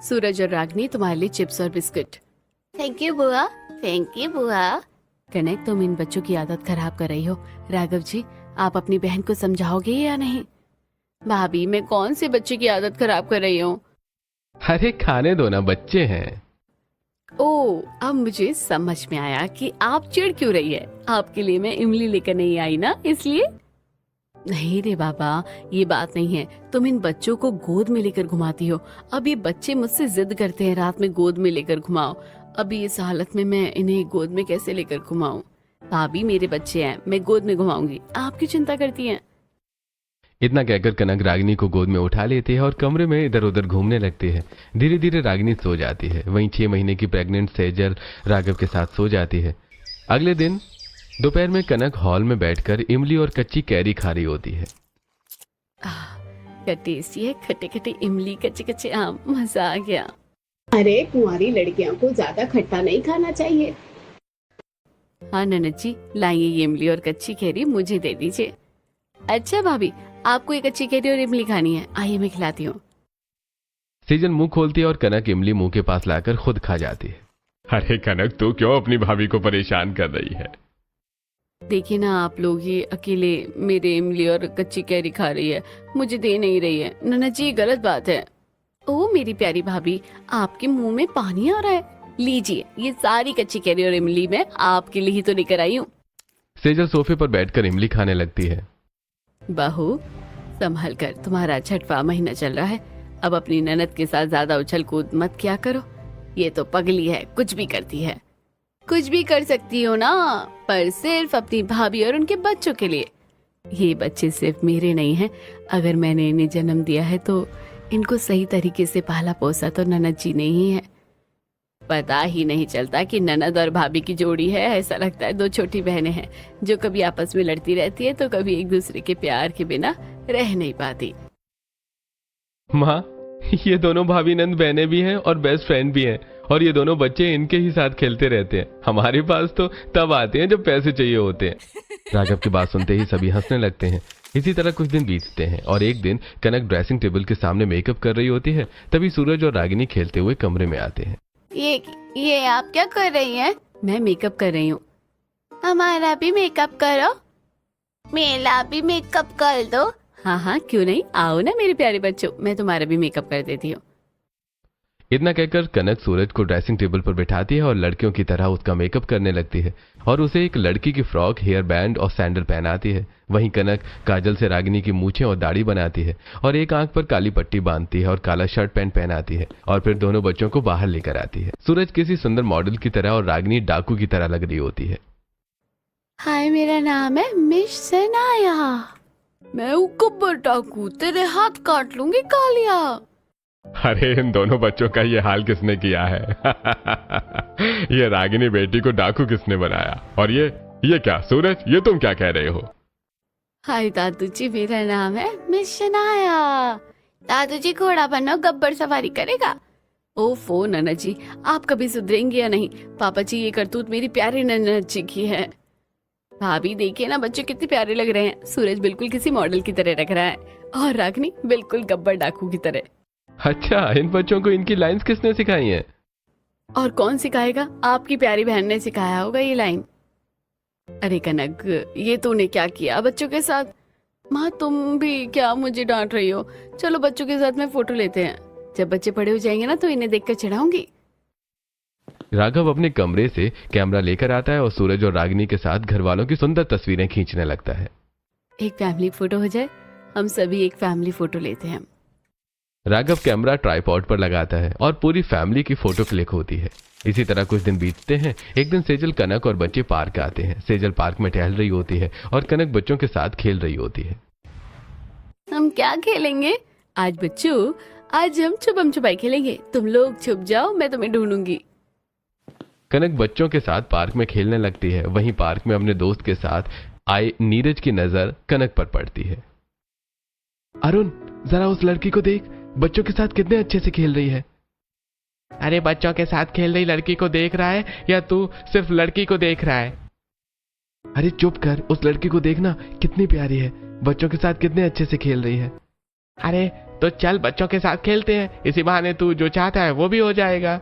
सूरज और रागनी तुम्हारे लिए चिप्स और बिस्किट। थैंक यू बुआ, थैंक यू बुआ। कनक, तुम इन बच्चों की आदत खराब कर रही हो। राघव जी, आप अपनी बहन को समझाओगे या नहीं? भाभी, मैं कौन से बच्चे की आदत खराब कर रही हूँ? अरे खाने दो ना, बच्चे हैं। ओ, अब मुझे समझ में आया कि आप चिढ़ क्यों रही है। आपके लिए मैं इमली लेकर नहीं आई ना, इसलिए। नहीं रे बाबा, ये बात नहीं है। तुम इन बच्चों को गोद में लेकर घुमाती हो। अब ये बच्चे मुझसे जिद करते हैं रात में गोद में लेकर घुमाओ। अभी इस हालत में मैं इन्हें गोद में कैसे लेकर घुमाऊं? भाभी, मेरे बच्चे हैं, मैं गोद में घुमाऊंगी। आप क्यों चिंता करती हैं? इतना कहकर कनक रागिनी को गोद में उठा लेती है और कमरे में इधर उधर घूमने लगती है। धीरे धीरे रागिनी सो जाती है। वहीं 6 महीने की प्रेग्नेंट सेजल राघव के साथ सो जाती है। अगले दिन दोपहर में कनक हॉल में बैठकर इमली और कच्ची कैरी खा रही होती है। क्या टेस्टी है, खट्टे खट्टे इमली, कच्चे कच्चे आम, मजा आ गया। अरे, कुंवारी लड़कियों को ज्यादा खट्टा नहीं खाना चाहिए। हाँ ननद जी, लाइए ये इमली और कच्ची कैरी मुझे दे दीजिए। अच्छा भाभी, आपको एक कच्ची कैरी और इमली खानी है, आइए मैं खिलाती हूँ। सेजल मुंह खोलती है और कनक इमली मुंह के पास लाकर खुद खा जाती है। अरे कनक, तू क्यों अपनी भाभी को परेशान कर रही है? देखिए ना आप लोग, ये अकेले मेरे इमली और कच्ची कैरी खा रही है, मुझे दे नहीं रही है। ननद जी, ये गलत बात है। ओ मेरी प्यारी भाभी, आपके मुंह में पानी आ रहा है। लीजिए, ये सारी कच्ची कैरी और इमली मैं आपके लिए ही तो लेकर आई हूँ। सेजल सोफे पर बैठकर इमली खाने लगती है। बहू, संभल कर, तुम्हारा 6वां महीना चल रहा है। अब अपनी ननद के साथ ज्यादा उछल कूद मत किया करो। ये तो पगली है, कुछ भी करती है। कुछ भी कर सकती हो ना, पर सिर्फ अपनी भाभी और उनके बच्चों के लिए। ये बच्चे सिर्फ मेरे नहीं हैं। अगर मैंने इन्हें जन्म दिया है तो इनको सही तरीके से पाला पोसा तो ननद जी ने ही है। पता ही नहीं चलता कि ननद और भाभी की जोड़ी है। ऐसा लगता है 2 छोटी बहनें हैं जो कभी आपस में लड़ती रहती है तो कभी एक दूसरे के प्यार के बिना रह नहीं पाती। माँ, ये दोनों भाभी नंद बहनें भी हैं और बेस्ट फ्रेंड भी हैं, और ये दोनों बच्चे इनके ही साथ खेलते रहते हैं। हमारे पास तो तब आते हैं जब पैसे चाहिए होते हैं। राघव की बात सुनते ही सभी हंसने लगते हैं। इसी तरह कुछ दिन बीतते हैं और एक दिन कनक ड्रेसिंग टेबल के सामने मेकअप कर रही होती है। तभी सूरज और रागिनी खेलते हुए कमरे में आते हैं। ये आप क्या कर रही हैं? मैं मेकअप कर रही हूँ। हमारा भी मेकअप करो। मेरा भी मेकअप कर दो। हाँ हाँ, क्यों नहीं, आओ ना मेरे प्यारे बच्चों, मैं तुम्हारा भी मेकअप कर देती हूँ। इतना कहकर कनक सूरज को ड्रेसिंग टेबल पर बिठाती है और लड़कियों की तरह उसका मेकअप करने लगती है और उसे एक लड़की की फ्रॉक, हेयर बैंड और सैंडल पहनाती है। वहीं कनक काजल से रागिनी की मूछें और दाढ़ी बनाती है और एक आंख पर काली पट्टी बांधती है और काला शर्ट पैंट पहनाती है और फिर दोनों बच्चों को बाहर लेकर आती है। सूरज किसी सुंदर मॉडल की तरह और रागिनी डाकू की तरह लग रही होती है। हाय, मेरा नाम है मिस सनाया। मैं गब्बर डाकू, तेरे हाथ काट लूंगी कालिया। अरे, इन दोनों बच्चों का ये हाल किसने किया है? ये रागिनी बेटी को डाकू किसने बनाया? और ये क्या सूरज, ये तुम क्या कह रहे हो? हाय दादू जी, मेरा नाम है मिस सनाया। दादू जी, घोड़ा बनो, गब्बर सवारी करेगा। ओफो ननद जी, आप कभी सुधरेंगे या नहीं? पापा जी, ये करतूत मेरी प्यारी ननद जी की है। भाभी देखिए ना, बच्चे कितने प्यारे लग रहे हैं। सूरज बिल्कुल किसी मॉडल की तरह लग रहा है और रागिनी बिल्कुल गब्बर डाकू की तरह। अच्छा, इन बच्चों को इनकी लाइंस किसने सिखाई हैं? और कौन सिखाएगा? आपकी प्यारी बहन ने सिखाया होगा ये लाइन। अरे कनक, ये तूने क्या किया बच्चों के साथ? माँ, तुम भी क्या मुझे डांट रही हो? चलो बच्चों के साथ में फोटो लेते हैं। जब बच्चे बड़े हो जाएंगे ना तो इन्हें देखकर चिढ़ाऊंगी। राघव अपने कमरे से कैमरा लेकर आता है और सूरज और रागिनी के साथ घर वालों की सुंदर तस्वीरें खींचने लगता है। एक फैमिली फोटो हो जाए, हम सभी एक फैमिली फोटो लेते हैं। राघव कैमरा ट्राइपॉड पर लगाता है और पूरी फैमिली की फोटो क्लिक होती है। इसी तरह कुछ दिन बीतते हैं। एक दिन सेजल, कनक और बच्चे पार्क आते हैं। सेजल पार्क में टहल रही होती है और कनक बच्चों के साथ खेल रही होती है। हम क्या खेलेंगे आज बच्चों? आज हम छुपम छुपाई खेलेंगे। तुम लोग छुप जाओ, मैं तुम्हें ढूंढूंगी। कनक बच्चों के साथ पार्क में खेलने लगती है। वहीं पार्क में अपने दोस्त के साथ आए नीरज की नजर कनक पर पड़ती है। अरुण, जरा उस लड़की को देख, बच्चों के साथ कितने अच्छे से खेल रही है। अरे, बच्चों के साथ खेल रही लड़की को देख रहा है या तू सिर्फ लड़की को देख रहा है? अरे चुप कर, उस लड़की को देखना, कितनी प्यारी है, बच्चों के साथ कितने अच्छे से खेल रही है। अरे तो चल बच्चों के साथ खेलते हैं, इसी बहाने तू जो चाहता है वो भी हो जाएगा।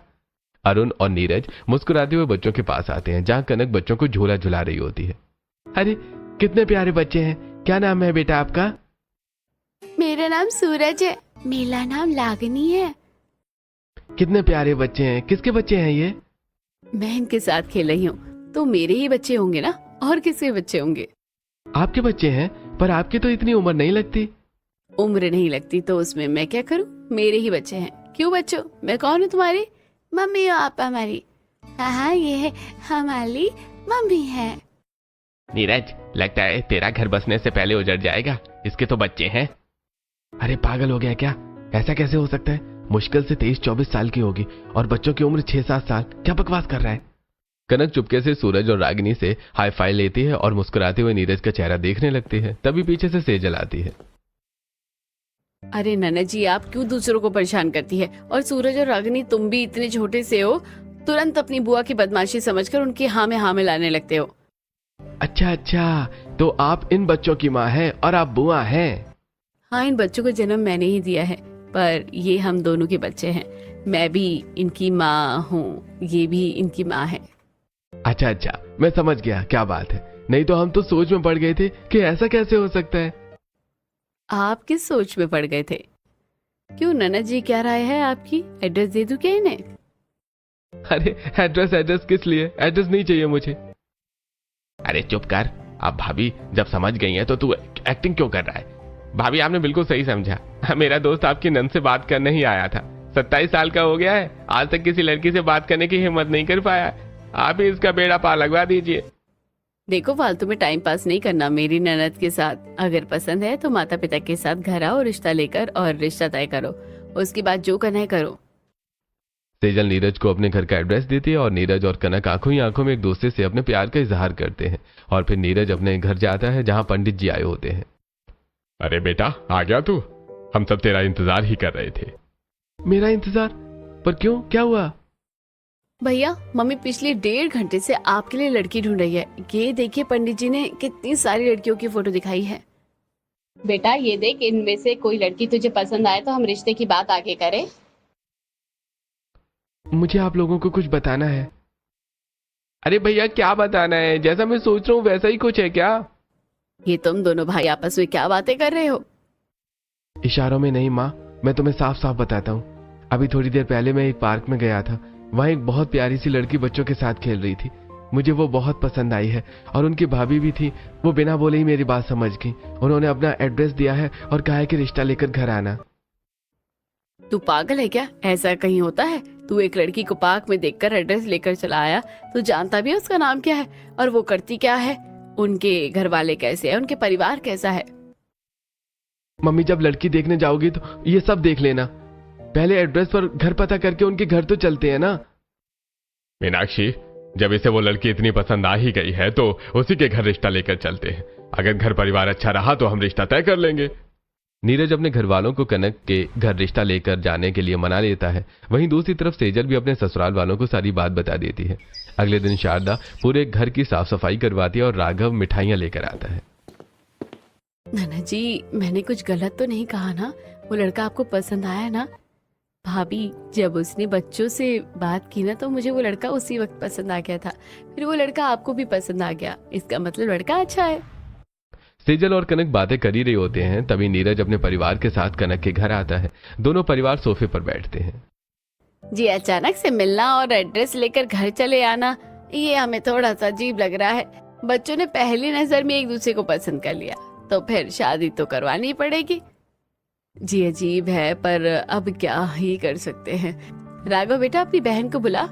अरुण और नीरज मुस्कुराते हुए बच्चों के पास आते हैं जहां कनक बच्चों को झूला झुला रही होती है। अरे कितने प्यारे बच्चे हैं, क्या नाम है बेटा आपका? मेरा नाम सूरज है। मेरा नाम लागनी है। कितने प्यारे बच्चे हैं, किसके बच्चे हैं ये? मैं इनके साथ खेल रही हूँ तो मेरे ही बच्चे होंगे ना, और किसके बच्चे होंगे? आपके बच्चे हैं, पर आपकी तो इतनी उम्र नहीं लगती। उम्र नहीं लगती तो उसमें मैं क्या करूँ, मेरे ही बच्चे हैं। क्यों बच्चों, मैं कौन हूँ तुम्हारी? मम्मी हो आप हमारी। हाँ ये है हमारी मम्मी है। नीरज, लगता है तेरा घर बसने से पहले उजड़ जाएगा, इसके तो बच्चे हैं। अरे पागल हो गया क्या, ऐसा कैसे हो सकता है? मुश्किल से 23-24 साल की होगी और बच्चों की उम्र 6-7 साल। क्या बकवास कर रहा है? कनक चुपके से सूरज और रागिनी से हाई फाई लेती है और मुस्कुराते हुए नीरज का चेहरा देखने लगती है। तभी पीछे से सेजल आती है। अरे ननद जी, आप क्यों दूसरों को परेशान करती है? और सूरज और रागिनी, तुम भी इतने छोटे से हो, तुरंत अपनी बुआ की बदमाशी समझकर उनकी हाँ में हाँ मिलाने लगते हो। अच्छा अच्छा, तो आप इन बच्चों की माँ हैं और आप बुआ हैं? हाँ, इन बच्चों को जन्म मैंने ही दिया है, पर ये हम दोनों के बच्चे हैं। मैं भी इनकी माँ हूँ, ये भी इनकी माँ है। अच्छा अच्छा, मैं समझ गया, क्या बात है। नहीं तो हम तो सोच में पड़ गए थे कि ऐसा कैसे हो सकता है। आप किस सोच में पड़ गए थे? क्यों ननद जी, क्या राय है आपकी? एड्रेस दे दूं क्या इन्हें? अरे एड्रेस किस लिए? एड्रेस नहीं चाहिए मुझे। अरे चुप कर, अब भाभी जब समझ गई है तो तू एक्टिंग क्यों कर रहा है? भाभी आपने बिल्कुल सही समझा, मेरा दोस्त आपकी नंद से बात करने ही आया था। 27 साल का हो गया है, आज तक किसी लड़की से बात करने की हिम्मत नहीं कर पाया। आप ही इसका बेड़ा पार लगवा दीजिए। देखो, फालतू में टाइम पास नहीं करना मेरी ननद के साथ। अगर पसंद है तो माता पिता के साथ घर आओ, रिश्ता लेकर, और रिश्ता तय करो। उसके बाद जो करना है करो। सेजल नीरज को अपने घर का एड्रेस देती है और नीरज और कनक आंखों ही आंखों में एक दूसरे से अपने प्यार का इजहार करते हैं। और फिर नीरज अपने घर जाता है जहां पंडित जी आए होते हैं। अरे बेटा, आ गया तू? हम सब तेरा इंतजार ही कर रहे थे। मेरा इंतजार? पर क्यों, क्या हुआ? भैया, मम्मी पिछले 1.5 घंटे से आपके लिए लड़की ढूंढ रही है। ये देखिए, पंडित जी ने कितनी सारी लड़कियों की फोटो दिखाई है। बेटा ये देख, इनमें से कोई लड़की तुझे पसंद आए तो हम रिश्ते की बात आगे करें। मुझे आप लोगों को कुछ बताना है। अरे भैया, क्या बताना है? जैसा मैं सोच रहा हूँ वैसा ही कुछ है क्या? ये तुम दोनों भाई आपस में क्या बातें कर रहे हो? इशारों में नहीं माँ, मैं तुम्हें साफ साफ बताता हूँ। अभी थोड़ी देर पहले मैं एक पार्क में गया था। वहाँ एक बहुत प्यारी सी लड़की बच्चों के साथ खेल रही थी। मुझे वो बहुत पसंद आई है और उनकी भाभी भी थी। वो बिना बोले ही मेरी बात समझ गई। उन्होंने अपना एड्रेस दिया है और कहा है कि रिश्ता लेकर घर आना। तू पागल है क्या? ऐसा कहीं होता है? तू एक लड़की को पार्क में देखकर एड्रेस लेकर चला आया, तू जानता भी है उसका नाम क्या है और वो करती क्या है? उनके घर वाले कैसे है, उनके परिवार कैसा है? मम्मी, जब लड़की देखने जाओगी तो ये सब देख लेना। पहले एड्रेस पर घर पता करके उनके घर तो चलते हैं ना। मीनाक्षी, जब इसे वो लड़की इतनी पसंद आ ही गई है तो उसी के घर रिश्ता लेकर चलते हैं। अगर घर परिवार अच्छा रहा तो हम रिश्ता तय कर लेंगे। नीरज अपने घर वालों को कनक के घर रिश्ता लेकर जाने के लिए मना लेता है। वहीं दूसरी तरफ सेजल भी अपने ससुराल वालों को सारी बात बता देती है। अगले दिन शारदा पूरे घर की साफ सफाई करवाती है और राघव मिठाइयां लेकर आता है। नाना जी, मैंने कुछ गलत तो नहीं कहा ना? वो लड़का आपको पसंद आया ना? भाभी, जब उसने बच्चों से बात की ना तो मुझे वो लड़का उसी वक्त पसंद आ गया था। फिर वो लड़का आपको भी पसंद आ गया, इसका मतलब लड़का अच्छा है। सेजल और कनक बातें कर ही रहे होते हैं, तभी नीरज अपने परिवार के साथ कनक के घर आता है। दोनों परिवार सोफे पर बैठते हैं। जी, अचानक से मिलना और एड्रेस लेकर घर चले आना, ये हमें थोड़ा सा अजीब लग रहा है। बच्चों ने पहली नजर में एक दूसरे को पसंद कर लिया तो फिर शादी तो करवानी पड़ेगी। जी अजीब है, पर अब क्या ही कर सकते हैं। राघव बेटा, अपनी बहन को बुला।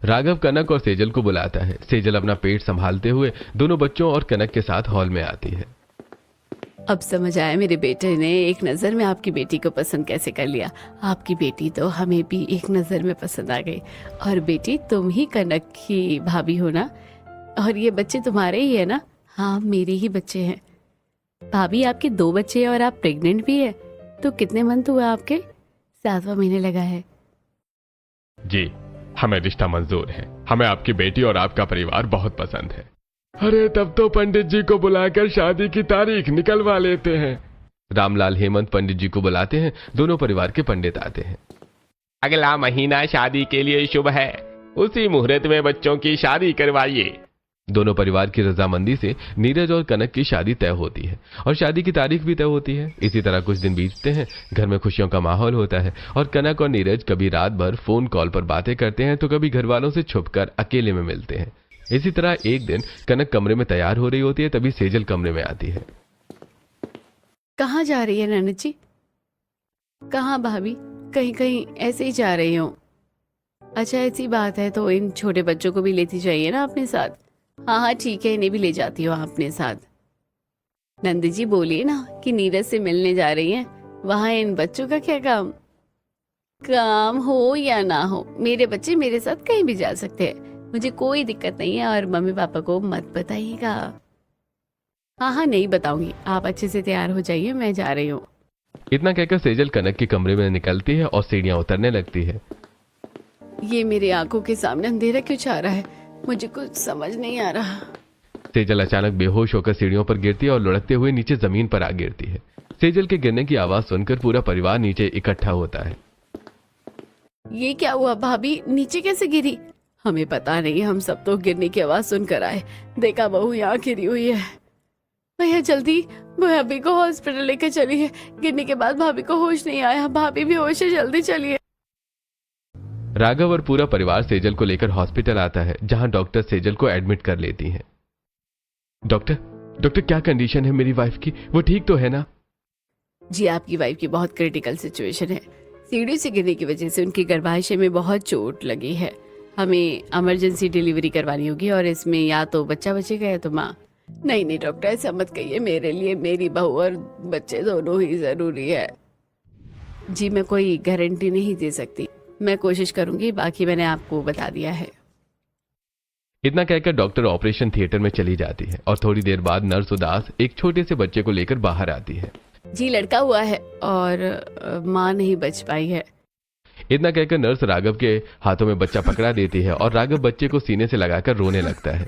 राघव कनक और सेजल को बुलाता है। सेजल अपना पेट संभालते हुए दोनों बच्चों और कनक के साथ हॉल में आती है। अब समझ आया मेरे बेटे ने एक नजर में आपकी बेटी को पसंद कैसे कर लिया। आपकी बेटी तो हमें भी एक नजर में पसंद आ गई। और बेटी, तुम ही कनक की भाभी हो ना? और ये बच्चे तुम्हारे ही है ना? हाँ, मेरे ही बच्चे हैं। भाभी, आपके 2 बच्चे हैं और आप प्रेग्नेंट भी है, तो कितने मंथ हुआ आपके? 7वां महीने लगा है। जी, हमें रिश्ता मंजूर है। हमें आपकी बेटी और आपका परिवार बहुत पसंद है। अरे तब तो पंडित जी को बुलाकर शादी की तारीख निकलवा लेते हैं। रामलाल हेमंत पंडित जी को बुलाते हैं। दोनों परिवार के पंडित आते हैं। अगला महीना शादी के लिए शुभ है, उसी मुहूर्त में बच्चों की शादी करवाइए। दोनों परिवार की रजामंदी से नीरज और कनक की शादी तय होती है और शादी की तारीख भी तय होती है। इसी तरह कुछ दिन बीतते हैं। घर में खुशियों का माहौल होता है और कनक और नीरज कभी रात भर फोन कॉल पर बातें करते हैं तो कभी घर वालों से छुपकर अकेले में मिलते हैं। इसी तरह एक दिन कनक कमरे में तैयार हो रही होती है, तभी सेजल कमरे में आती है। कहाँ जा रही है ननद जी? कहाँ भाभी? कहीं कहीं ऐसे ही जा रही हूँ। अच्छा ऐसी बात है तो इन छोटे बच्चों को भी लेती जाइए ना अपने साथ। हाँ हाँ ठीक है, इन्हें भी ले जाती हूँ अपने साथ। नंद जी बोलिए ना कि नीरज से मिलने जा रही हैं, वहाँ इन बच्चों का क्या काम? काम हो या ना हो, मेरे बच्चे मेरे साथ कहीं भी जा सकते हैं, मुझे कोई दिक्कत नहीं है। और मम्मी पापा को मत बताइएगा। हाँ हाँ नहीं बताऊंगी, आप अच्छे से तैयार हो जाइए, मैं जा रही हूँ। इतना कहकर सेजल कनक के कमरे में निकलती है और सीढ़ियां उतरने लगती है। ये मेरी आंखों के सामने अंधेरा क्यों छा रहा है, मुझे कुछ समझ नहीं आ रहा। सेजल अचानक बेहोश होकर सीढ़ियों पर गिरती है और लुढ़कते हुए नीचे जमीन पर आ गिरती है। सेजल के गिरने की आवाज सुनकर पूरा परिवार नीचे इकट्ठा होता है। ये क्या हुआ भाभी, नीचे कैसे गिरी? हमें पता नहीं, हम सब तो गिरने की आवाज सुनकर आए, देखा बहू यहाँ गिरी हुई है। भैया जल्दी भाभी को हॉस्पिटल लेकर चलिए, गिरने के बाद भाभी को होश नहीं आया, भाभी भी होश है, जल्दी चलिए। राघव और पूरा परिवार सेजल को लेकर हॉस्पिटल आता है, जहां डॉक्टर सेजल को एडमिट कर लेती हैं। डॉक्टर क्या कंडीशन है मेरी वाइफ की, वो ठीक तो है ना? जी आपकी वाइफ की बहुत क्रिटिकल सिचुएशन है, सीढ़ी से गिरने की वजह से उनकी गर्भाशय में बहुत चोट लगी है, हमें इमरजेंसी डिलीवरी करवानी होगी और इसमें या तो बच्चा बचेगा या तो माँ। नहीं डॉक्टर ऐसा मत कहिए, मेरे लिए मेरी बहू और बच्चे दोनों ही जरूरी है। जी मैं कोई गारंटी नहीं दे सकती, मैं कोशिश करूंगी, बाकी मैंने आपको बता दिया है। इतना कहकर डॉक्टर ऑपरेशन थिएटर में चली जाती है और थोड़ी देर बाद नर्स उदास एक छोटे से बच्चे को लेकर बाहर आती है। जी लड़का हुआ है और माँ नहीं बच पाई है। इतना कहकर नर्स राघव के हाथों में बच्चा पकड़ा देती है और राघव बच्चे को सीने से लगाकर रोने लगता है।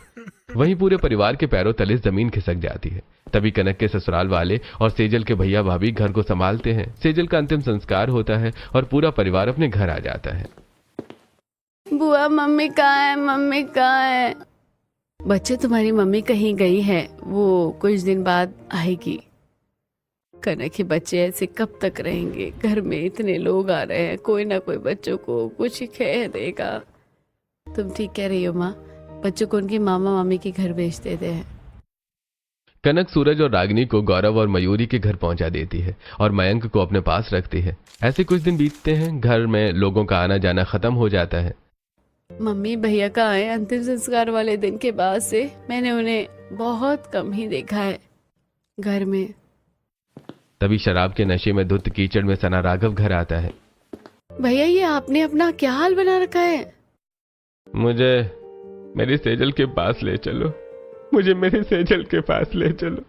वहीं पूरे परिवार के पैरों तले जमीन खिसक जाती है। तभी कनक के ससुराल वाले और सेजल के भैया भाभी घर को संभालते हैं। सेजल का अंतिम संस्कार होता है और पूरा परिवार अपने घर आ जाता है। बुआ मम्मी कहाँ है, मम्मी कहाँ है? बच्चे तुम्हारी मम्मी कहीं गई है, वो कुछ दिन बाद आएगी। कनक के बच्चे ऐसे कब तक रहेंगे, घर में इतने लोग आ रहे हैं, कोई ना कोई बच्चों को कुछ कह देगा। तुम ठीक कह रही हो माँ, बच्चों को उनके मामा मामी के घर भेज देते हैं। कनक सूरज और रागिनी को गौरव और मयूरी के घर पहुंचा देती है और मयंक को अपने पास रखती है। ऐसे कुछ दिन बीतते हैं, घर में लोगों का आना जाना खत्म हो जाता है। मम्मी भैया का आए अंतिम संस्कार वाले दिन के बाद से मैंने उन्हें बहुत कम ही देखा है घर में। तभी शराब के नशे में धुत कीचड़ में सना राघव घर आता है। भैया ये आपने अपना क्या हाल बना रखा है? मुझे मेरी सेजल के पास ले चलो, मुझे मेरे सेजल के पास ले चलो।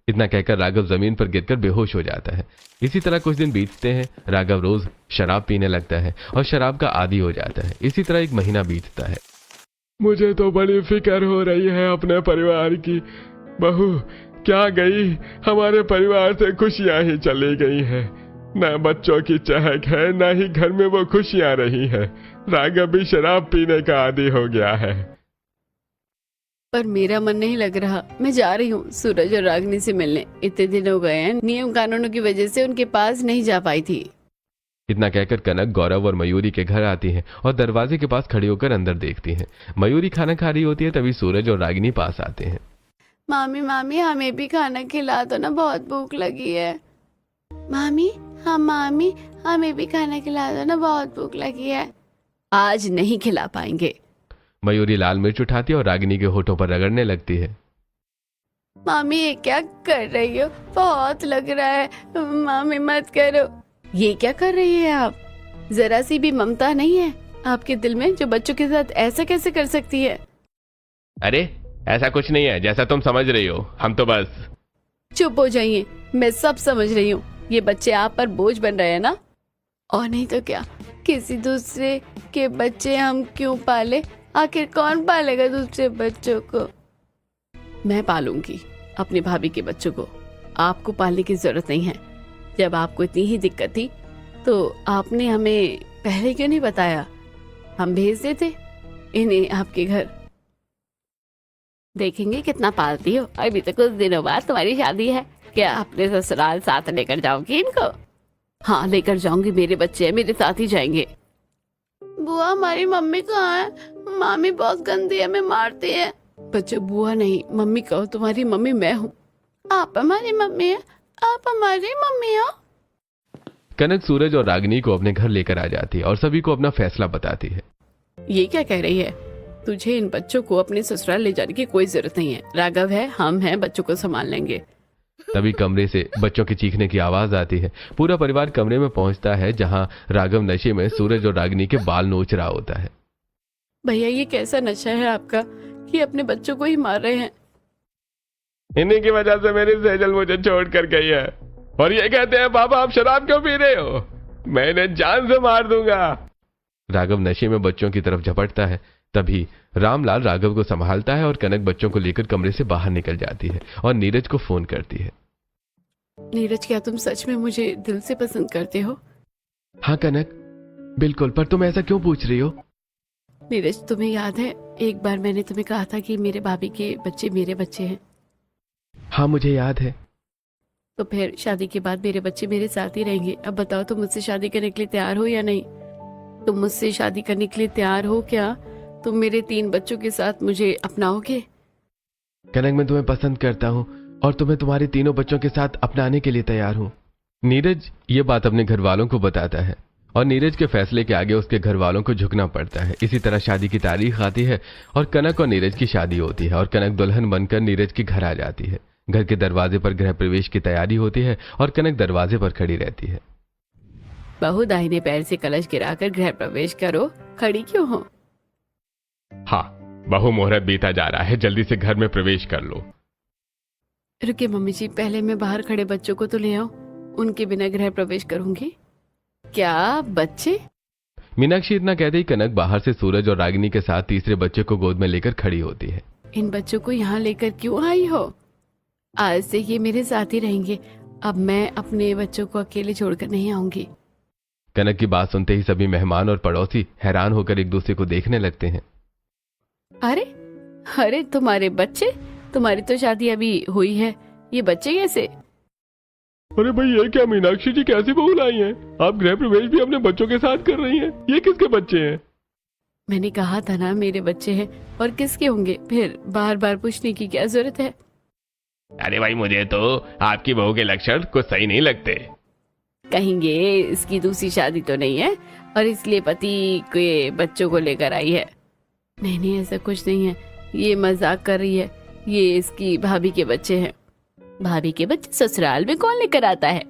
इतना कहकर राघव जमीन पर गिरकर बेहोश हो जाता है। इसी तरह कुछ दिन बीतते हैं। राघव रोज शराब पीने लगता है और शराब का आदी हो जाता है। इसी तरह एक महीना बीतता है। मुझे तो बड़ी फिक्र हो रही है अपने परिवार की। बहू क्या गई, हमारे परिवार से खुशियां ही चली गई हैं। न बच्चों की चहक है, न ही घर में वो खुशियां रही है। राघव भी शराब पीने का आदी हो गया है। पर मेरा मन नहीं लग रहा, मैं जा रही हूँ सूरज और रागिनी से मिलने। इतने दिन हो गए हैं, नियम कानूनों की वजह से उनके पास नहीं जा पाई थी। इतना कहकर कनक गौरव और मयूरी के घर आती है और दरवाजे के पास खड़ी होकर अंदर देखती है। मयूरी खाना खा रही होती है, तभी सूरज और रागिनी पास आते हैं। मामी मामी हमें भी खाना खिला दो ना, बहुत भूख लगी है। मामी हमें भी खाना खिला दो ना, बहुत भूख लगी है। आज नहीं खिला पाएंगे। मयूरी लाल मिर्च उठाती है और रागिनी के होठों पर रगड़ने लगती है। मामी ये क्या कर रही हो, बहुत लग रहा है। मामी मत करो। ये क्या कर रही है आप? जरा सी भी ममता नहीं है आपके दिल में, जो बच्चों के साथ ऐसा कैसे कर सकती है? अरे ऐसा कुछ नहीं है जैसा तुम समझ रही हो, हम तो बस। चुप हो जाइए, मैं सब समझ रही हूँ। ये बच्चे आप पर बोझ बन रहे हैं ना, और नहीं तो क्या। किसी दूसरे के बच्चे हम क्यों पाले? आखिर कौन पालेगा दूसरे बच्चों को? मैं पालूंगी अपनी भाभी के बच्चों को, आपको पालने की जरूरत नहीं है। जब आपको इतनी ही दिक्कत थी तो आपने हमें पहले क्यों नहीं बताया? हम भेज देते इन्हें आपके घर। देखेंगे कितना पालती हो। अभी तो कुछ दिनों बाद तुम्हारी शादी है। क्या अपने ससुराल साथ लेकर जाओगी इनको? हाँ, लेकर जाऊंगी। मेरे बच्चे हैं, मेरे साथ ही जाएंगे। बुआ, हमारी मम्मी कहाँ है? मामी बहुत गंदी है, हमें मारती है। बच्चे, बुआ नहीं मम्मी कहो। तुम्हारी मम्मी मैं हूँ। आप हमारी मम्मी है? आप हमारी मम्मी हो? कनक सूरज और रागिनी को अपने घर लेकर आ जाती है और सभी को अपना फैसला बताती है। ये क्या कह रही है? तुझे इन बच्चों को अपने ससुराल ले जाने की कोई जरूरत नहीं है। राघव है, हम हैं, बच्चों को संभाल लेंगे। तभी कमरे से बच्चों की चीखने की आवाज आती है। पूरा परिवार कमरे में पहुंचता है जहां राघव नशे में सूरज और रागिनी के बाल नोच रहा होता है। भैया, ये कैसा नशा है आपका कि अपने बच्चों को ही मार रहे हैं? इन्हीं की वजह से मेरी सेजल मुझे छोड़ कर गई है और ये कहते हैं पापा आप शराब क्यों पी रहे हो? मैं इन्हें जान से मार दूंगा। राघव नशे में बच्चों की तरफ झपटता है। तभी रामलाल राघव को संभालता है और कनक बच्चों को लेकर कमरे से बाहर निकल जाती है और नीरज को फोन करती है। नीरज, क्या तुम सच में मुझे दिल से पसंद करते हो? हाँ कनक, बिल्कुल। पर तुम ऐसा क्यों पूछ रही हो? नीरज, तुम्हें याद है एक बार मैंने तुम्हें कहा था कि मेरे भाभी के बच्चे मेरे बच्चे हैं? हाँ, मुझे याद है। तो फिर शादी के बाद मेरे बच्चे मेरे साथ ही रहेंगे। अब बताओ, तुम मुझसे शादी करने के लिए तैयार हो या नहीं? तुम मुझसे शादी करने के लिए तैयार हो क्या? तुम मेरे 3 बच्चों के साथ मुझे अपनाओगे? कनक, मैं तुम्हें पसंद करता हूँ और तुम्हें तुम्हारे 3 बच्चों के साथ अपनाने के लिए तैयार हूँ। नीरज ये बात अपने घर वालों को बताता है और नीरज के फैसले के आगे उसके घर वालों को झुकना पड़ता है। इसी तरह शादी की तारीख आती है और कनक और नीरज की शादी होती है और कनक दुल्हन बनकर नीरज के घर आ जाती है। घर के दरवाजे पर गृह प्रवेश की तैयारी होती है और कनक दरवाजे पर खड़ी रहती है। बहू, दाहिने पैर से कलश गिराकर गृह प्रवेश करो। खड़ी क्यों हो? हाँ, बहु मुहूर्त बीता जा रहा है, जल्दी से घर में प्रवेश कर लो। रुके मम्मी जी, पहले मैं बाहर खड़े बच्चों को तो ले आऊं, उनके बिना गृह प्रवेश करूंगी। क्या बच्चे? मीनाक्षी इतना कहते ही कनक बाहर से सूरज और रागिनी के साथ तीसरे बच्चे को गोद में लेकर खड़ी होती है। इन बच्चों को यहाँ लेकर क्यों आई हो? आज से ये मेरे साथ ही रहेंगे। अब मैं अपने बच्चों को अकेले छोड़कर नहीं आऊंगी। कनक की बात सुनते ही सभी मेहमान और पड़ोसी हैरान होकर एक दूसरे को देखने लगते हैं। अरे अरे, तुम्हारे बच्चे? तुम्हारी तो शादी अभी हुई है, ये बच्चे कैसे? अरे भाई, ये क्या मीनाक्षी जी कैसी बहू लाई हैं? आप गृह प्रवेश भी अपने बच्चों के साथ कर रही हैं? ये किसके बच्चे हैं? मैंने कहा था ना मेरे बच्चे हैं, और किसके होंगे? फिर बार बार पूछने की क्या जरूरत है? अरे भाई, मुझे तो आपकी बहू के लक्षण कुछ सही नहीं लगते। कहेंगे इसकी दूसरी शादी तो नहीं है और इसलिए पति के बच्चों को लेकर आई है। नहीं नहीं, ऐसा कुछ नहीं है, ये मजाक कर रही है। ये इसकी भाभी के बच्चे हैं। भाभी के बच्चे ससुराल में कौन लेकर आता है?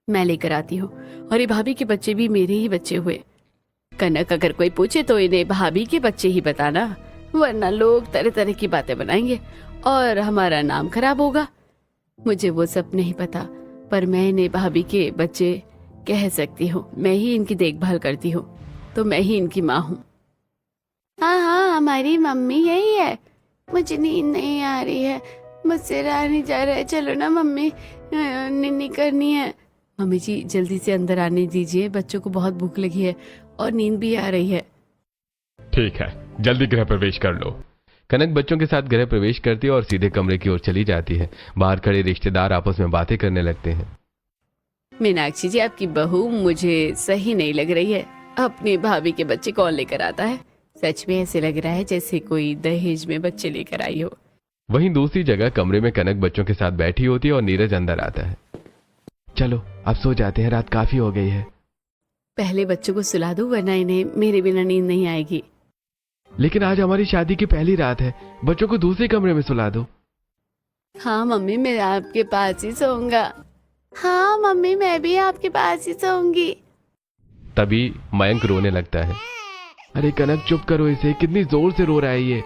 मैं लेकर आती हूँ, और ये भाभी के बच्चे भी मेरे ही बच्चे हुए। कनक, अगर कोई पूछे तो इन्हें भाभी के बच्चे ही बताना, वरना लोग तरह तरह की बातें बनाएंगे और हमारा नाम खराब होगा। मुझे वो सब नहीं पता, पर मैं इन्हें भाभी के बच्चे कह सकती हूँ। मैं ही इनकी देखभाल करती हूँ, तो मैं ही इनकी माँ हूँ। हाँ हाँ, हमारी मम्मी यही है। मुझे नींद नहीं आ रही है, मुझसे रहा नहीं जा रहा है। चलो ना मम्मी, निन्नी करनी है। मम्मी जी, जल्दी से अंदर आने दीजिए, बच्चों को बहुत भूख लगी है और नींद भी आ रही है। ठीक है, जल्दी गृह प्रवेश कर लो। कनक बच्चों के साथ गृह प्रवेश करती है और सीधे कमरे की ओर चली जाती है। बाहर खड़े रिश्तेदार आपस में बातें करने लगते हैं। मीनाक्षी जी, आपकी बहू मुझे सही नहीं लग रही है। अपनी भाभी के बच्चे कौन लेकर आता है? सच में ऐसे लग रहा है जैसे कोई दहेज में बच्चे लेकर आई हो। वहीं दूसरी जगह कमरे में कनक बच्चों के साथ बैठी होती है और नीरज अंदर आता है। चलो अब सो जाते हैं, रात काफी हो गई है। पहले बच्चों को सुला दो, वरना इन्हें मेरे बिना नींद नहीं आएगी। लेकिन आज हमारी शादी की पहली रात है, बच्चों को दूसरे कमरे में सुला दो। हाँ मम्मी, मैं आपके पास ही सोऊंगा। हाँ मम्मी, मैं भी आपके पास ही सोऊंगी। तभी मयंक रोने लगता है। अरे कनक, चुप करो इसे, कितनी जोर से रो रहा है ये।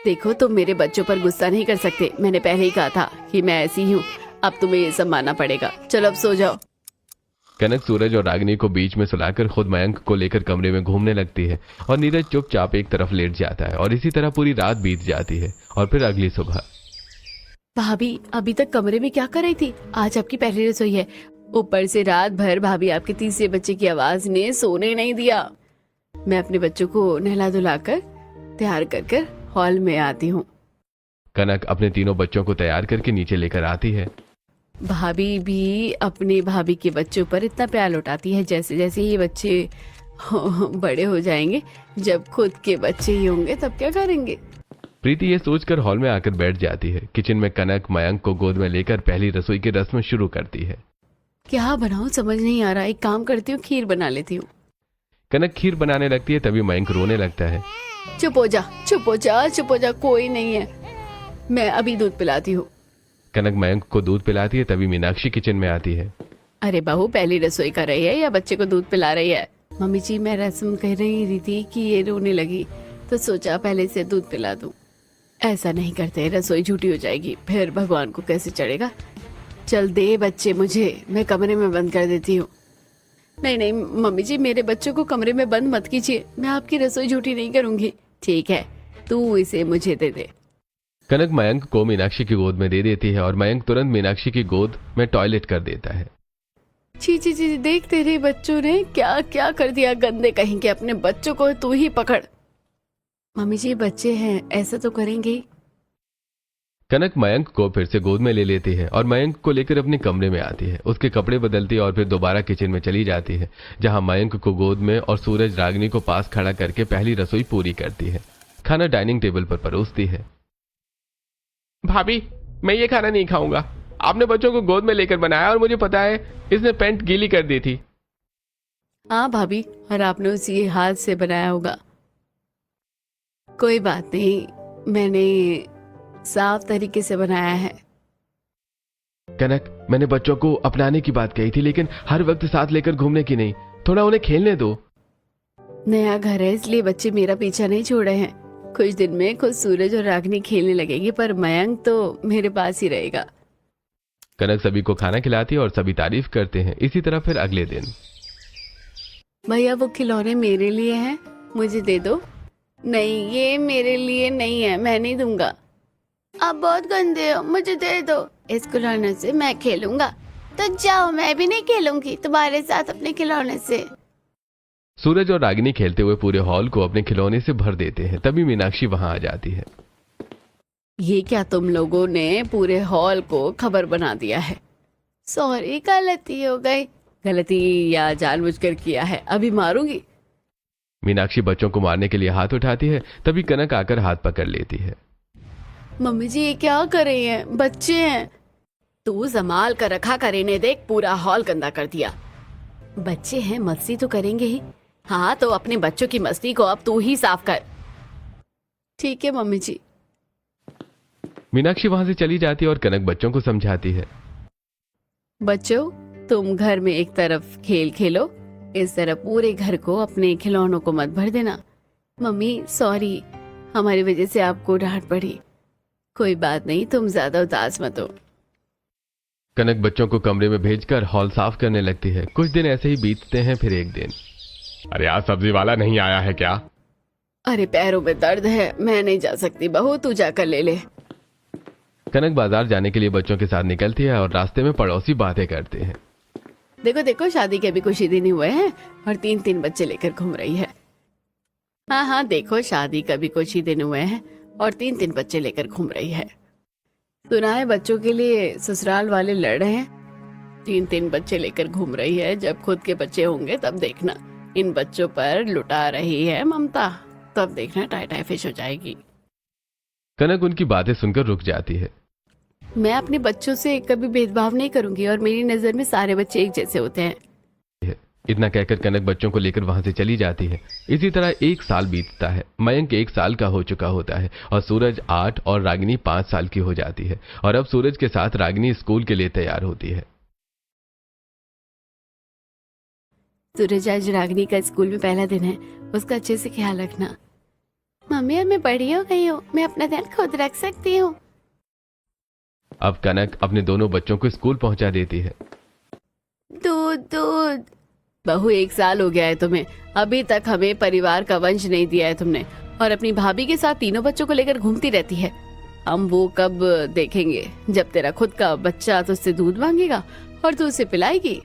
देखो, तुम मेरे बच्चों पर गुस्सा नहीं कर सकते। मैंने पहले ही कहा था कि मैं ऐसी ही हूँ। अब तुम्हें ये सब मानना पड़ेगा। चलो अब सो जाओ। कनक सूरज और रागिनी को बीच में सुलाकर खुद मयंक को लेकर कमरे में घूमने लगती है और नीरज चुपचाप एक तरफ लेट जाता है और इसी तरह पूरी रात बीत जाती है। और फिर अगली सुबह। भाभी, अभी तक कमरे में क्या कर रही थी? आज आपकी पहली रसोई है, ऊपर से रात भर भाभी आपके तीसरे बच्चे की आवाज ने सोने नहीं दिया। मैं अपने बच्चों को नहला धुलाकर तैयार कर हॉल में आती हूँ। कनक अपने तीनों बच्चों को तैयार करके नीचे लेकर आती है। भाभी भी अपने भाभी के बच्चों पर इतना प्यार लौटाती है जैसे जैसे ये बच्चे बड़े हो जाएंगे। जब खुद के बच्चे ही होंगे तब क्या करेंगे। प्रीति ये सोचकर हॉल में आकर बैठ जाती है। किचन में कनक मयंक को गोद में लेकर पहली रसोई की रस्म शुरू करती है। क्या बनाऊं समझ नहीं आ रहा। एक काम करती हूँ, खीर बना लेती हूँ। कनक खीर बनाने लगती है, तभी मयंक रोने लगता है। चुप हो जा, चुप हो जा, चुप हो जा, कोई नहीं है, मैं अभी दूध पिलाती हूँ। कनक मयंक को दूध पिलाती है, तभी मीनाक्षी किचन में आती है। अरे बहू पहली रसोई कर रही है या बच्चे को दूध पिला रही है? मम्मी जी मैं रस्म कह रही थी कि ये रोने लगी तो सोचा पहले से दूध पिला दूं। ऐसा नहीं करते, रसोई झूठी हो जाएगी, फिर भगवान को कैसे चढ़ेगा। चल दे बच्चे मुझे, मैं कमरे में बंद कर देती हूँ। नहीं नहीं मम्मी जी, मेरे बच्चों को कमरे में बंद मत कीजिए, मैं आपकी रसोई झूठी नहीं करूंगी। ठीक है, तू इसे मुझे दे दे। कनक मयंक को मीनाक्षी की गोद में दे देती है और मयंक तुरंत मीनाक्षी की गोद में टॉयलेट कर देता है। छी छी छी, देख तेरे बच्चों ने क्या क्या कर दिया, गंदे कहीं के। अपने बच्चों को तू ही पकड़। मम्मी जी बच्चे हैं, ऐसा तो करेंगे ही। कनक मयंक को फिर से गोद में ले लेती है और मयंक को लेकर अपने कमरे में आती है। उसके कपड़े बदलती है और फिर दोबारा किचन में चली जाती है, जहां मयंक को गोद में और सूरज रागिनी को पास खड़ा करके पहली रसोई पूरी करती है। खाना डाइनिंग टेबल पर परोसती है। भाभी मैं ये खाना नहीं खाऊंगा, आपने बच्चों को गोद में लेकर बनाया और मुझे पता है इसने पैंट गीली कर दी थी। हाँ भाभी, और आपने उसी हाथ से बनाया होगा। कोई बात नहीं, मैंने साफ तरीके से बनाया है। कनक मैंने बच्चों को अपनाने की बात कही थी, लेकिन हर वक्त साथ लेकर घूमने की नहीं, थोड़ा उन्हें खेलने दो। नया घर है इसलिए बच्चे मेरा पीछा नहीं छोड़ रहे हैं। कुछ दिन में खुद सूरज और रागिनी खेलने लगेगी, पर मयंक तो मेरे पास ही रहेगा। कनक सभी को खाना खिलाती है और सभी तारीफ करते हैं। इसी तरह फिर अगले दिन। भैया वो खिलौने मेरे लिए हैं, मुझे दे दो। नहीं ये मेरे लिए नहीं है, मैं नहीं दूंगा। आप बहुत गंदे हो, मुझे दे दो। इस खिलौने से मैं खेलूंगा। तो जाओ, मैं भी नहीं खेलूंगी तुम्हारे साथ अपने खिलौने से। सूरज और रागिनी खेलते हुए पूरे हॉल को अपने खिलौने से भर देते हैं। तभी मीनाक्षी वहां आ जाती है। ये क्या तुम लोगों ने पूरे हॉल को खबर बना दिया है? सॉरी, गलती हो गई। गलती या जानबूझकर किया है, अभी मारूंगी। मीनाक्षी बच्चों को मारने के लिए हाथ उठाती है, तभी कनक आकर हाथ पकड़ लेती है। मम्मी जी ये क्या कर रही हैं? बच्चे हैं। तू संभाल कर रखा कर, इन्हें देख पूरा हॉल गंदा कर दिया। बच्चे हैं, मस्ती तो करेंगे ही। हाँ तो अपने बच्चों की मस्ती को अब तू ही साफ कर। ठीक है मम्मी जी। मीनाक्षी वहां से चली जाती है और कनक बच्चों को समझाती है। बच्चों तुम घर में एक तरफ खेल खेलो, इस तरह पूरे घर को अपने खिलौनों को मत भर देना। मम्मी सॉरी, हमारी वजह से आपको डांट पड़ी। कोई बात नहीं, तुम ज्यादा उदास मत हो। कनक बच्चों को कमरे में भेजकर हॉल साफ करने लगती है। कुछ दिन ऐसे ही बीतते हैं। फिर एक दिन, अरे आज सब्जी वाला नहीं आया है क्या? अरे पैरों में दर्द है, मैं नहीं जा सकती बहू, तू जाकर ले ले। कनक बाजार जाने के लिए बच्चों के साथ निकलती है और रास्ते में पड़ोसी बातें करते हैं। देखो देखो, शादी के अभी कुछ ही दिन हुए हैं और 3-3 बच्चे लेकर घूम रही है। हाँ हाँ देखो, शादी का भी कुछ ही दिन हुए हैं और 3-3 बच्चे लेकर घूम रही है। सुना है बच्चों के लिए ससुराल वाले लड़ रहे हैं। 3-3 बच्चे लेकर घूम रही है। जब खुद के बच्चे होंगे तब देखना इन बच्चों पर लुटा रही है ममता, तब देखना टाई टाई फिश हो जाएगी। कनक उनकी बातें सुनकर रुक जाती है। मैं अपने बच्चों से कभी भेदभाव नहीं करूंगी और मेरी नजर में सारे बच्चे एक जैसे होते हैं। इतना कहकर कनक बच्चों को लेकर वहां से चली जाती है। इसी तरह 1 साल बीतता है। मयंक 1 साल का हो चुका होता है और सूरज 8 और रागिनी 5 साल की हो जाती है। और अब सूरज के साथ रागिनी स्कूल के लिए तैयार होती है। सूरज आज रागिनी का स्कूल में पहला दिन है, उसका अच्छे से ख्याल रखना। मम्मी अब मैं बड़ी हो गई हूँ, मैं अपना ध्यान खुद रख सकती हूँ। अब कनक अपने दोनों बच्चों को स्कूल पहुंचा देती है। दूध दूध। बहू 1 साल हो गया है तुम्हें, अभी तक हमें परिवार का वंश नहीं दिया है तुमने, और अपनी भाभी के साथ तीनों बच्चों को लेकर घूमती रहती है। हम वो कब देखेंगे जब तेरा खुद का बच्चा तुझसे दूध मांगेगा और तू उसे पिलाएगी।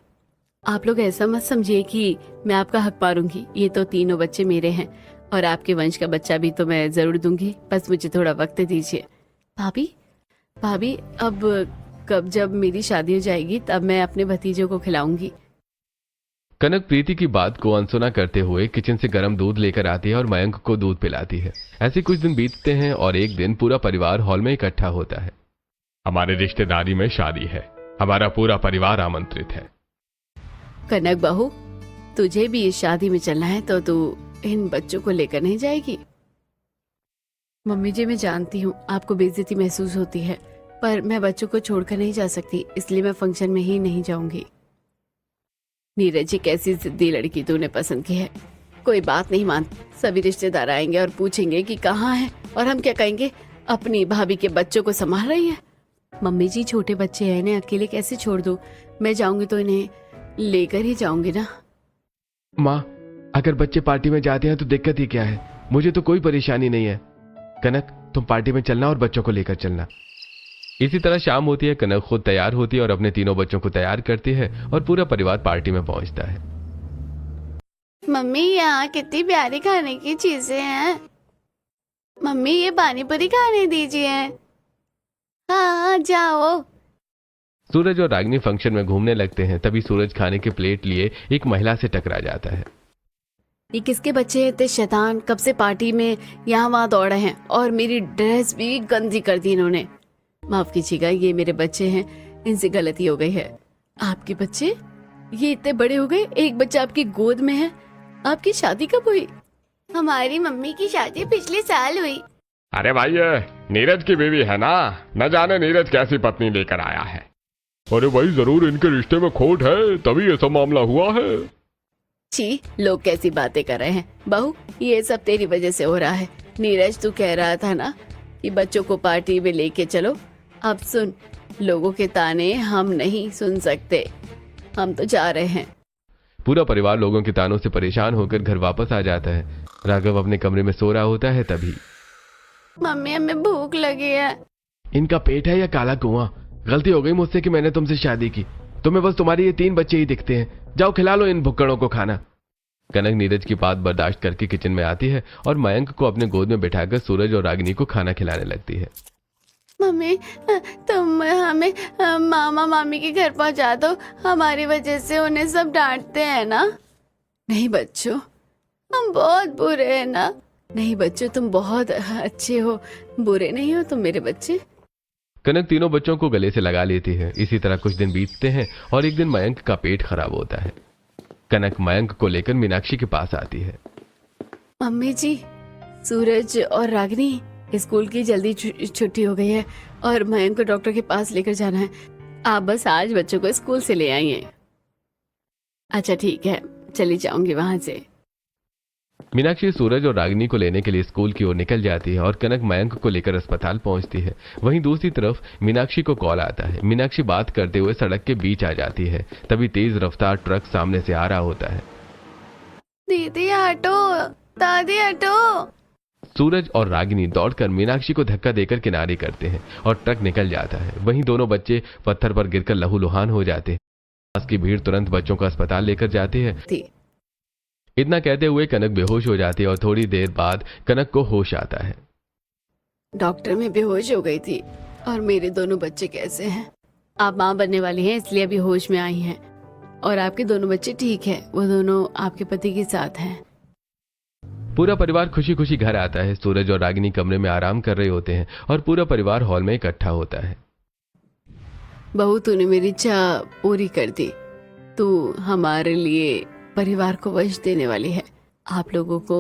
आप लोग ऐसा मत समझिए कि मैं आपका हक मारूंगी। ये तो तीनों बच्चे मेरे हैं और आपके वंश का बच्चा भी तो मैं जरूर दूंगी, बस मुझे थोड़ा वक्त दीजिए। भाभी अब कब जब मेरी शादी हो जाएगी तब मैं अपने भतीजों को खिलाऊंगी। कनक प्रीति की बात को अनसुना करते हुए किचन से गर्म दूध लेकर आती है और मयंक को दूध पिलाती है। ऐसे कुछ दिन बीतते हैं और एक दिन पूरा परिवार हॉल में इकट्ठा होता है। हमारे रिश्तेदारी में शादी है, हमारा पूरा परिवार आमंत्रित है। कनक बहू, तुझे भी इस शादी में चलना है तो तू इन बच्चों को लेकर नहीं जाएगी? मम्मी जी, मैं जानती हूँ आपको बेइज्जती महसूस होती है, पर मैं बच्चों को छोड़कर नहीं जा सकती, इसलिए मैं फंक्शन में ही नहीं जाऊंगी। नीरज जी, कैसी जिद्दी लड़की तूने पसंद की है। कोई बात नहीं मानती, सभी रिश्तेदार आएंगे और पूछेंगे कि कहाँ है, और हम क्या कहेंगे? अपनी भाभी के बच्चों को संभाल रही है। मम्मी जी, छोटे बच्चे हैं, इन्हें अकेले कैसे छोड़ दूं? मैं जाऊंगी तो इन्हें लेकर ही जाऊंगी ना। माँ, अगर बच्चे पार्टी में जाते हैं तो दिक्कत ही क्या है? मुझे तो कोई परेशानी नहीं है। कनक, तुम पार्टी में चलना और बच्चों को लेकर चलना। इसी तरह शाम होती है। कनक खुद तैयार होती है और अपने तीनों बच्चों को तैयार करती है और पूरा परिवार पार्टी में पहुंचता है। मम्मी, यहाँ कितनी प्यारी खाने की चीजें हैं। मम्मी, ये पानी पूरी खाने दीजिए। हाँ, जाओ। सूरज और रागिनी फंक्शन में घूमने लगते हैं। तभी सूरज खाने की प्लेट लिए एक महिला से टकरा जाता है। ये किसके बच्चे हैं इतने शैतान? कब से पार्टी में यहाँ वहाँ दौड़े हैं और मेरी ड्रेस भी गंदी कर दी इन्होंने। माफ कीजिएगा, ये मेरे बच्चे हैं, इनसे गलती हो गई है। आपके बच्चे? ये इतने बड़े हो गए, एक बच्चा आपकी गोद में है। आपकी शादी कब हुई? हमारी मम्मी की शादी पिछले साल हुई। अरे भाई, ये नीरज की बीवी है ना, न जाने नीरज कैसी पत्नी लेकर आया है। अरे भाई, जरूर इनके रिश्ते में खोट है, तभी ये सब मामला हुआ है। छी, लोग कैसी बातें कर रहे हैं। बहू, ये सब तेरी वजह से हो रहा है। नीरज, तू कह रहा था ना कि बच्चों को पार्टी में लेके चलो। अब सुन, लोगों के ताने हम नहीं सुन सकते, हम तो जा रहे हैं। पूरा परिवार लोगों के तानों से परेशान होकर घर वापस आ जाता है। राघव अपने कमरे में सो रहा होता है। तभी मम्मी, हमें भूख लगी है। इनका पेट है या काला कुआं? गलती हो गई मुझसे कि मैंने तुमसे शादी की। तुम्हें बस तुम्हारे ये 3 बच्चे ही दिखते हैं। जाओ, खिला लो इन भुक्कड़ों को खाना। कनक नीरज की बात बर्दाश्त करके किचन में आती है और मयंक को अपने गोद में बिठाकर सूरज और रागिनी को खाना खिलाने लगती है। मम्मी, तुम हमें मामा मामी के घर पहुंचा दो, हमारी वजह से उन्हें सब डांटते हैं ना। नहीं बच्चों, हम बहुत बुरे हैं ना। नहीं बच्चों, तुम बहुत अच्छे हो, बुरे नहीं हो तुम मेरे बच्चे। कनक तीनों बच्चों को गले से लगा लेती है। इसी तरह कुछ दिन बीतते हैं और एक दिन मयंक का पेट खराब होता है। कनक मयंक को लेकर मीनाक्षी के पास आती है। मम्मी जी, सूरज और रागिनी, स्कूल की जल्दी छुट्टी हो गई है और मयंक को डॉक्टर के पास लेकर जाना है। आप बस आज बच्चों को स्कूल से ले आइए। अच्छा ठीक है, चली जाऊंगी वहां से। मीनाक्षी सूरज और रागिनी को लेने के लिए स्कूल की ओर निकल जाती है और कनक मयंक को लेकर अस्पताल पहुंचती है। वहीं दूसरी तरफ मीनाक्षी को कॉल आता है। मीनाक्षी बात करते हुए सड़क के बीच आ जाती है। तभी तेज रफ्तार ट्रक सामने से आ रहा होता है। दीदी हटो, दादी हटो। सूरज और रागिनी दौड़कर मीनाक्षी को धक्का देकर किनारे करते हैं और ट्रक निकल जाता है। वहीं दोनों बच्चे पत्थर पर गिरकर लहूलुहान हो जाते हैं। पास की भीड़ तुरंत बच्चों को अस्पताल लेकर जाती है। इतना कहते हुए कनक बेहोश हो जाती है और थोड़ी देर बाद कनक को होश आता है। डॉक्टर में बेहोश हो गई थी और मेरे दोनों बच्चे कैसे हैं? आप माँ बनने वाली हैं इसलिए अभी होश में आई हैं और आपके दोनों बच्चे ठीक है, वो दोनों आपके पति के साथ हैं। पूरा परिवार खुशी खुशी घर आता है। सूरज और रागिनी कमरे में आराम कर रहे होते हैं और पूरा परिवार हॉल में इकट्ठा होता है। बहू, तूने मेरी चाह पूरी कर दी। तू हमारे लिए परिवार को वश देने वाली है। आप लोगों को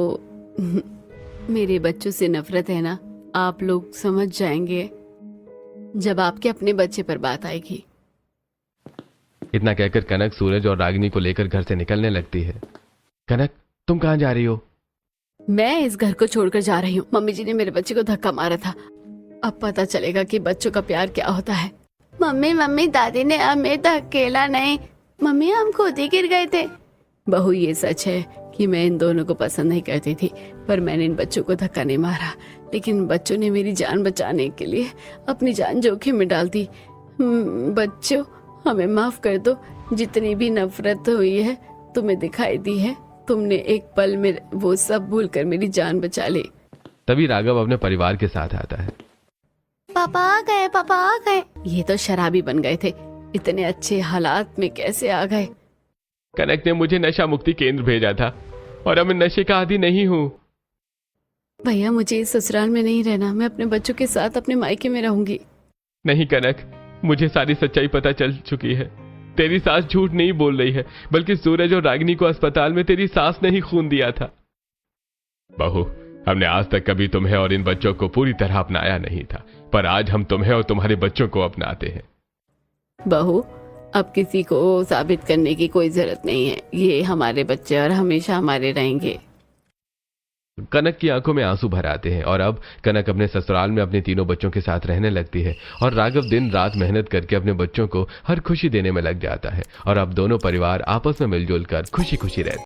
मेरे बच्चों से नफरत है ना, आप लोग समझ जाएंगे जब आपके अपने बच्चे पर बात आएगी। इतना कहकर कनक सूरज और रागिनी को लेकर घर से निकलने लगती है। कनक, तुम कहाँ जा रही हो? मैं इस घर को छोड़कर जा रही हूँ। मम्मी जी ने मेरे बच्चे को धक्का मारा था, अब पता चलेगा कि बच्चों का प्यार क्या होता है। मम्मी, दादी ने हमें धकेला नहीं, मम्मी हम खुद ही गिर गए थे। बहू, ये सच है कि मैं इन दोनों को पसंद नहीं करती थी, पर मैंने इन बच्चों को धक्का नहीं मारा, लेकिन बच्चों ने मेरी जान बचाने के लिए अपनी जान जोखिम में डाल दी। बच्चों, हमें माफ कर दो। जितनी भी नफरत हुई है तुम्हें दिखाई दी है, तुमने एक पल में वो सब भूलकर मेरी जान बचा ली। तभी राघव अपने परिवार के साथ आता है। पापा आ गए, पापा आ गए। ये तो शराबी बन गए थे, इतने अच्छे हालात में कैसे आ गए? कनक ने मुझे नशा मुक्ति केंद्र भेजा था और अब मैं नशे का आदी नहीं हूँ। भैया मुझे इस ससुराल में नहीं रहना, मैं अपने बच्चों के साथ अपने मायके में रहूंगी। नहीं कनक, मुझे सारी सच्चाई पता चल चुकी है। तेरी सास झूठ नहीं बोल रही है, बल्कि सूरज और रागिनी को अस्पताल में तेरी सास ने ही खून दिया था। बहू, हमने आज तक कभी तुम्हें और इन बच्चों को पूरी तरह अपनाया नहीं था, पर आज हम तुम्हें और तुम्हारे बच्चों को अपनाते हैं। बहू, अब किसी को साबित करने की कोई जरूरत नहीं है, ये हमारे बच्चे और हमेशा हमारे रहेंगे। कनक की आंखों में आंसू भर आते हैं और अब कनक अपने ससुराल में अपने तीनों बच्चों के साथ रहने लगती है और राघव दिन रात मेहनत करके अपने बच्चों को हर खुशी देने में लग जाता है और अब दोनों परिवार आपस में मिलजुल कर खुशी खुशी रहते हैं।